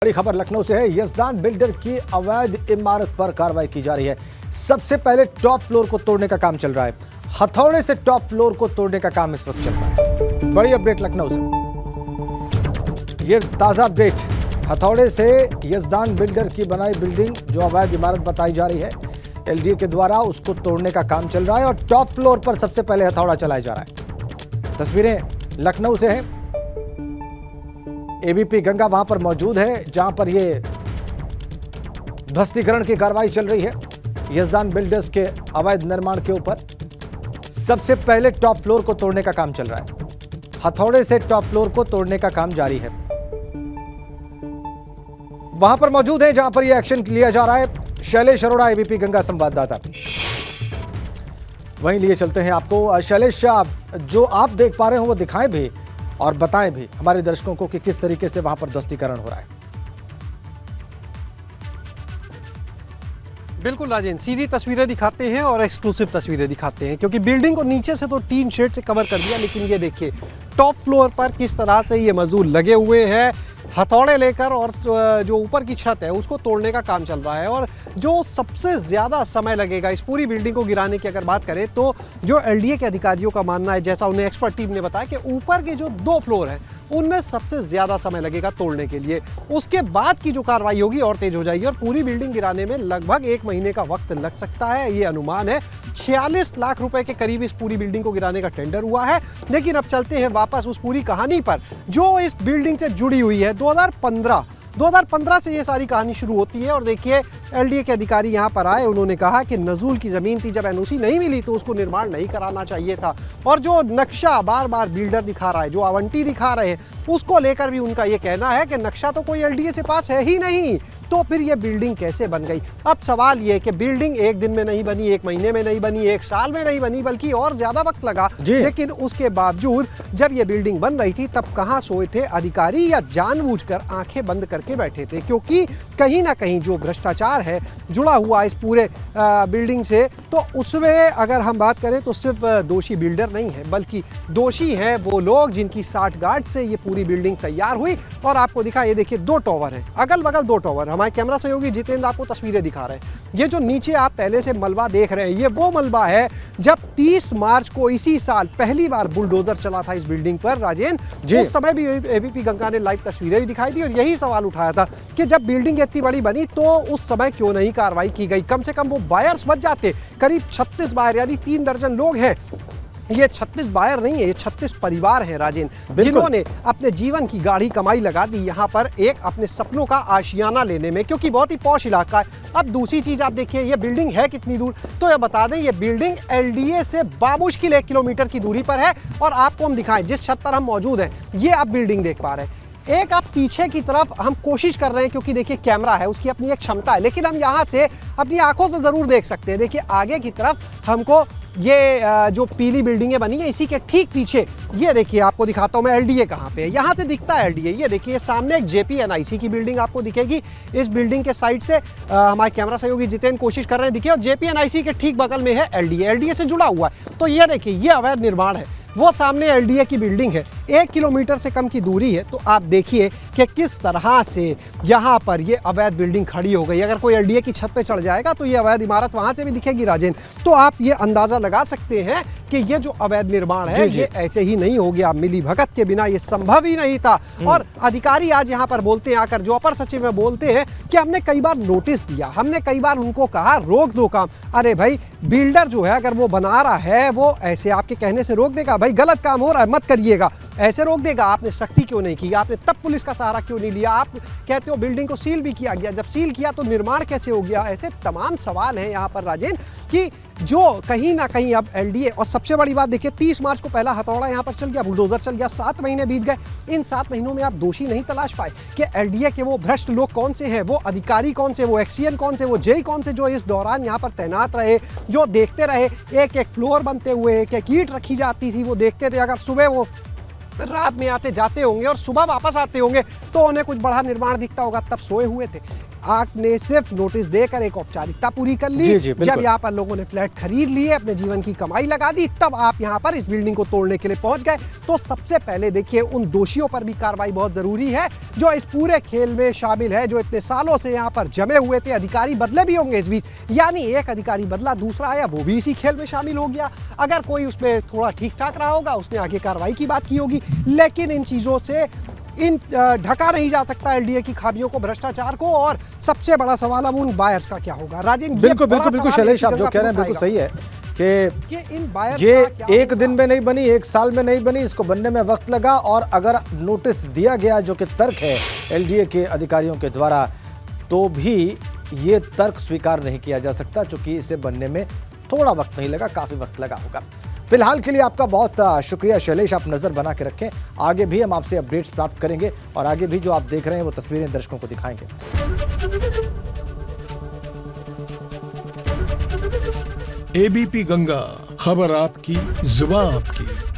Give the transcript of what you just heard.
बड़ी खबर लखनऊ से है। यजदान बिल्डर की अवैध इमारत पर कार्रवाई की जा रही है। सबसे पहले टॉप फ्लोर को तोड़ने का काम चल रहा है। हथौड़े से टॉप फ्लोर को तोड़ने का काम इस वक्त चल रहा है। बड़ी अपडेट लखनऊ से, ये ताजा अपडेट। हथौड़े से यजदान बिल्डर की बनाई बिल्डिंग जो अवैध इमारत बताई जा रही है, एलडीए के द्वारा उसको तोड़ने का काम चल रहा है और टॉप फ्लोर पर सबसे पहले हथौड़ा चलाया जा रहा है। तस्वीरें लखनऊ से हैं। एबीपी गंगा वहां पर मौजूद है जहां पर यह ध्वस्तीकरण की कार्रवाई चल रही है। यजदान बिल्डर्स के अवैध निर्माण के ऊपर सबसे पहले टॉप फ्लोर को तोड़ने का काम चल रहा है। हथौड़े से टॉप फ्लोर को तोड़ने का काम जारी है। वहां पर मौजूद है जहां पर यह एक्शन लिया जा रहा है शैलेश अरोड़ा, एबीपी गंगा संवाददाता। वहीं लिए चलते हैं आपको। शैलेश, जो आप देख पा रहे हो वो दिखाएं भी और बताएं भी हमारे दर्शकों को कि किस तरीके से वहां पर ध्वस्तीकरण हो रहा है। बिल्कुल राजेंद्र, सीधी तस्वीरें दिखाते हैं और एक्सक्लूसिव तस्वीरें दिखाते हैं, क्योंकि बिल्डिंग को नीचे से तो टीन शेड से कवर कर दिया, लेकिन ये देखिए टॉप फ्लोर पर किस तरह से ये मजदूर लगे हुए हैं हथौड़े लेकर, और जो ऊपर की छत है उसको तोड़ने का काम चल रहा है। और जो सबसे ज़्यादा समय लगेगा इस पूरी बिल्डिंग को गिराने की अगर बात करें तो जो एलडीए के अधिकारियों का मानना है, जैसा उन्हें एक्सपर्ट टीम ने बताया, कि ऊपर के जो 2 फ्लोर हैं उनमें सबसे ज़्यादा समय लगेगा तोड़ने के लिए। उसके बाद की जो कार्रवाई होगी और तेज हो जाएगी और पूरी बिल्डिंग गिराने में लगभग 1 महीने का वक्त लग सकता है, ये अनुमान है। 46 लाख रुपए के करीब इस पूरी बिल्डिंग को गिराने का टेंडर हुआ है। लेकिन अब चलते हैं वापस उस पूरी कहानी पर जो इस बिल्डिंग से जुड़ी हुई है। 2015 से ये सारी कहानी शुरू होती है। और देखिए एलडीए के अधिकारी यहाँ पर आए, उन्होंने कहा कि नजूल की ज़मीन थी, जब एनओसी नहीं मिली तो उसको निर्माण नहीं कराना चाहिए था। और जो नक्शा बार बार बिल्डर दिखा रहा है, जो आवंटी दिखा रहे हैं, उसको लेकर भी उनका ये कहना है कि नक्शा तो कोई एलडीए से पास है ही नहीं, तो फिर ये बिल्डिंग कैसे बन गई। अब सवाल ये कि बिल्डिंग 1 दिन में नहीं बनी, 1 महीने में नहीं बनी, 1 साल में नहीं बनी, बल्कि और ज़्यादा वक्त लगा। लेकिन उसके बावजूद जब ये बिल्डिंग बन रही थी तब कहाँ सोए थे अधिकारी, या जानबूझकर आंखें बंद करके बैठे थे? क्योंकि कहीं ना कहीं जो भ्रष्टाचार है जुड़ा हुआ इस पूरे बिल्डिंग से, तो उसमें अगर हम बात करें तो सिर्फ दोषी बिल्डर नहीं है, बल्कि दोषी हैं वो लोग जिनकी साठगांठ से ये पूरी बिल्डिंग तैयार हुई। और आपको दिखा, ये देखिए 2 टॉवर हैं, अगल बगल 2 टॉवर। हमारे कैमरा सहयोगी जितेंद्र आपको तस्वीरें दिखा रहे हैं। ये जो नीचे आप पहले से मलबा देख रहे हैं, ये वो मलबा है जब 30 मार्च को इसी साल पहली बार बुलडोजर चला था इस बिल्डिंग पर। राजेंद्र, उस समय भी एबीपी गंगा ने लाइव तस्वीरें भी दिखाई थी और यही सवाल उठाया था कि जब बिल्डिंग इतनी बड़ी बनी तो उस समय क्यों नहीं कार्रवाई की गई। कम से कम वो बायर्स बच जाते। करीब 36 बायर, यानी 3 दर्जन लोग हैं। ये 36 बायर नहीं है, ये 36 परिवार हैं राजेंद्र, जिन्होंने अपने जीवन की गाढ़ी कमाई लगा दी यहाँ पर एक अपने सपनों का आशियाना लेने में, क्योंकि बहुत ही पॉश इलाका है। अब दूसरी चीज आप देखिए, ये बिल्डिंग है कितनी दूर, तो ये बता दें ये बिल्डिंग एलडीए से बामुश्किल 1 किलोमीटर की दूरी पर है। और आपको हम दिखाएं, जिस छत पर हम मौजूद हैं, ये आप बिल्डिंग देख पा रहे हैं। एक आप पीछे की तरफ हम कोशिश कर रहे हैं, क्योंकि देखिए कैमरा है, उसकी अपनी एक क्षमता है, लेकिन हम यहाँ से अपनी आंखों से जरूर देख सकते हैं। देखिए आगे की तरफ हमको ये जो पीली बिल्डिंगें बनी है, इसी के ठीक पीछे ये देखिए, आपको दिखाता हूँ मैं एलडीए कहाँ पे है। यहाँ से दिखता है एलडीए, ये देखिए सामने एक जेपीएनआईसी की बिल्डिंग आपको दिखेगी। इस बिल्डिंग के साइड से हमारे कैमरा सहयोगी जितेंद्र कोशिश कर रहे हैं, दिखिए, और जेपीएनआईसी के ठीक बगल में है एलडीए, एलडीए से जुड़ा हुआ है। तो ये देखिए ये अवैध निर्माण है, वो सामने एलडीए की बिल्डिंग है, 1 किलोमीटर से कम की दूरी है। तो आप देखिए कि किस तरह से यहाँ पर ये अवैध बिल्डिंग खड़ी हो गई। अगर कोई एलडीए की छत पे चढ़ जाएगा तो ये अवैध इमारत वहाँ से भी दिखेगी राजेंद्र। तो आप ये अंदाज़ा लगा सकते हैं कि ये जो अवैध निर्माण है ये ऐसे ही नहीं हो गया, मिली भगत के बिना ये संभव ही नहीं था। और अधिकारी आज यहाँ पर बोलते हैं आकर, जो अपर सचिव में बोलते हैं कि हमने कई बार नोटिस दिया, हमने कई बार उनको कहा रोक दो काम। अरे भाई, बिल्डर जो है अगर वो बना रहा है वो ऐसे आपके कहने से रोक देगा? भाई गलत काम हो रहा है मत करिएगा, ऐसे रोक देगा? आपने सख्ती क्यों नहीं की? आपने तब पुलिस का सहारा क्यों नहीं लिया? आप कहते हो बिल्डिंग को सील भी किया गया, जब सील किया तो निर्माण कैसे हो गया? ऐसे तमाम सवाल हैं यहाँ पर राजेंद्र, कि जो कहीं ना कहीं अब एलडीए, और सबसे बड़ी बात देखिए 30 मार्च को पहला हथौड़ा यहाँ पर चल गया, बुलडोजर चल गया, 7 महीने बीत गए। इन 7 महीनों में आप दोषी नहीं तलाश पाए कि एलडीए के वो भ्रष्ट लोग कौन से हैं, वो अधिकारी कौन से, वो एक्सीएन कौन से, वो जेई कौन से, जो इस दौरान यहाँ पर तैनात रहे, जो देखते रहे एक एक फ्लोर बनते हुए, एक एक ईंट रखी जाती थी, वो देखते थे। अगर सुबह वो रात में यहाँ से जाते होंगे और सुबह वापस आते होंगे तो उन्हें कुछ बड़ा निर्माण दिखता होगा, तब सोए हुए थे। आपने सिर्फ नोटिस देकर एक औपचारिकता पूरी कर ली। जी, जब यहाँ पर लोगों ने फ्लैट खरीद लिए, अपने जीवन की कमाई लगा दी, तब आप यहाँ पर इस बिल्डिंग को तोड़ने के लिए पहुंच गए। तो सबसे पहले देखिए, उन दोषियों पर भी कार्रवाई बहुत जरूरी है जो इस पूरे खेल में शामिल है, जो इतने सालों से यहाँ पर जमे हुए थे। अधिकारी बदले भी होंगे इस बीच, यानी एक अधिकारी बदला, दूसरा आया, वो भी इसी खेल में शामिल हो गया। अगर कोई उसमें थोड़ा ठीक ठाक रहा होगा, उसने आगे कार्रवाई की बात की होगी, लेकिन इन चीजों से ढका नहीं जा सकता एलडीए की खामियों को, भ्रष्टाचार को। और सबसे बड़ा सवाल अब उन बायर्स का क्या होगा। राजेंद्र, बिल्कुल शैलेश, आप जो कह रहे हैं बिल्कुल सही है कि इन बायर्स ये एक दिन में नहीं बनी, एक साल में नहीं बनी, इसको बनने में वक्त लगा। और अगर नोटिस दिया गया, जो कि तर्क है एलडीए के अधिकारियों के द्वारा, तो भी ये तर्क स्वीकार नहीं किया जा सकता, क्योंकि इसे बनने में थोड़ा वक्त नहीं लगा, काफी वक्त लगा होगा। फिलहाल के लिए आपका बहुत शुक्रिया शैलेश, आप नजर बना के रखें। आगे भी हम आपसे अपडेट्स प्राप्त करेंगे और आगे भी जो आप देख रहे हैं वो तस्वीरें दर्शकों को दिखाएंगे। एबीपी गंगा, खबर आपकी, जुबान आपकी।